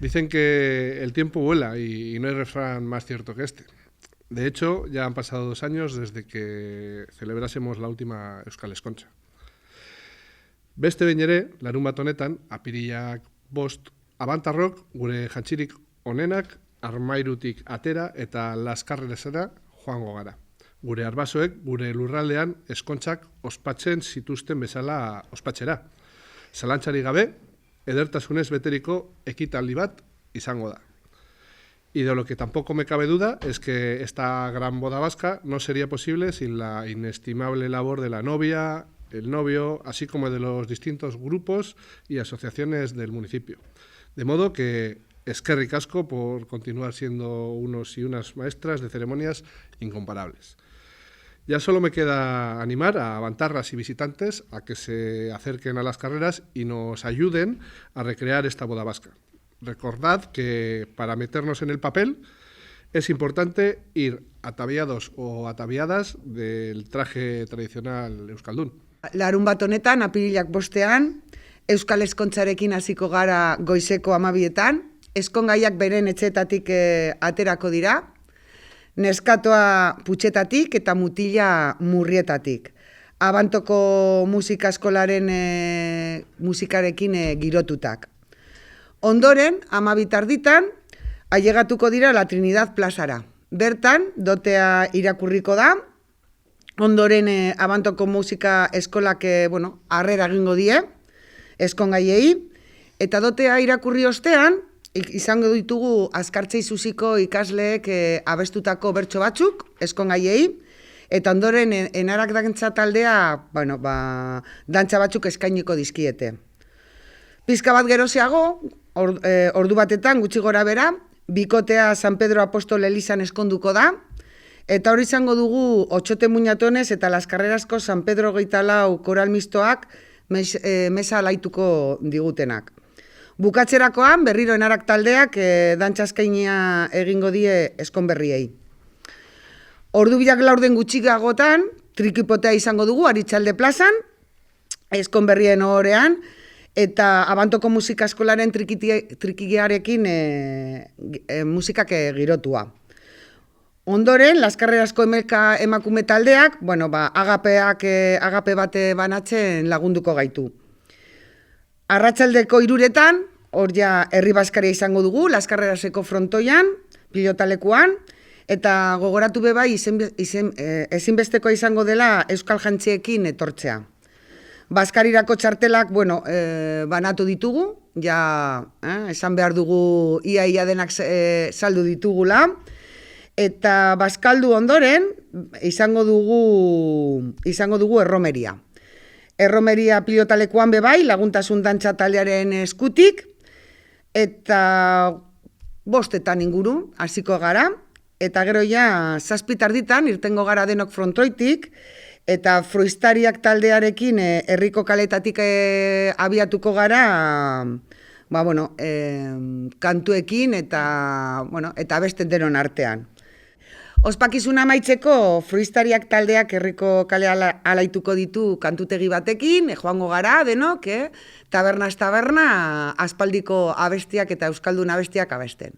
Dicen que el tiempo vuela y no hay refrán más cierto que este. De hecho, ya han pasado 2 años desde que celebrásemos la última Euskal Escontza. Beste behin ere, larunbat honetan, apirilak 5 abantarrok gure jantzirik onenak armairutik atera eta laskarrerezera joango gara. Gure arbasoek gure lurraldean eskontzak ospatzen zituzten bezala ospatzera. Zalantzari gabe, edertasunez beteriko ekitaldi bat izango da. Y de lo que tampoco me cabe duda es que esta gran boda vasca no sería posible sin la inestimable labor de la novia, el novio, así como de los distintos grupos y asociaciones del municipio. De modo que eskerrik asko por continuar siendo unos y unas maestras de ceremonias incomparables. Ya solo me queda animar a abantarras y visitantes a que se acerquen a las carreras y nos ayuden a recrear esta boda vasca. Recordad que para meternos en el papel es importante ir ataviados o ataviadas del traje tradicional euskaldun. Larunbat honetan, apirilak 5ean, Euskal Eskontzarekin hasiko gara goizeko 12etan, eskongaiak beren etxetatik aterako dira, neskatoa putxetatik eta mutila murrietatik. Abantoko musika eskolaren musikarekin girotutak. Ondoren, 12 ailegatuko dira La Trinidad plazara. Bertan, dotea irakurriko da, ondoren abantoko musika eskolak harrera egingo die, eskongaiei, eta dotea irakurri ostean, izango ditugu Azkartze Izuziko ikasleek abestutako bertso batzuk, eskongaiei, eta ondoren enarak dantza taldea, dantza batzuk eskainiko dizkiete. Pizka bat gerozeago, ordu batetan, gutxi gora bera, bikotea San Pedro Apostol Elizan eskonduko da, eta hori izango dugu Otxote Muñatones eta Las Carrerasko San Pedro 24 koral mistoak mesa alaituko digutenak. Bukatzerakoan, berriro enarak taldeak dantzaskainia egingo die eskonberriei. Ordu bilak 4 gutxiagotan, trikipotea izango dugu Aritxalde plazan, eskonberrien ohorean, eta abantoko musika eskolaren trikigiarekin musikak girotua. Ondoren, Las Carrerasko emakume taldeak, agape bate banatzen lagunduko gaitu. Arratsaldeko 3etan, hor ja herri baskaria izango dugu, Las Carreraseko frontoian, pilotalekuan, eta gogoratu bebai ezinbesteko izango dela Euskal Jantziekin etortzea. Baskarirako txartelak, banatu ditugu, esan behar dugu ia denak saldu ditugula, eta bazkaldu ondoren izango dugu erromeria. Erromeria pilotalekuan bebai, laguntasun dantza taldearen eskutik, eta 5 inguru hasiko gara, eta gero ja 7 irtengo gara denok frontoitik, eta fruistariak taldearekin herriko kaletatik abiatuko gara, kantuekin eta beste denon artean. Ospakizuna amaitzeko fruistariak taldeak herriko kalea alaituko ditu kantutegi batekin, joango gara denok, tabernaz taberna, aspaldiko abestiak eta euskaldun abestiak abesten.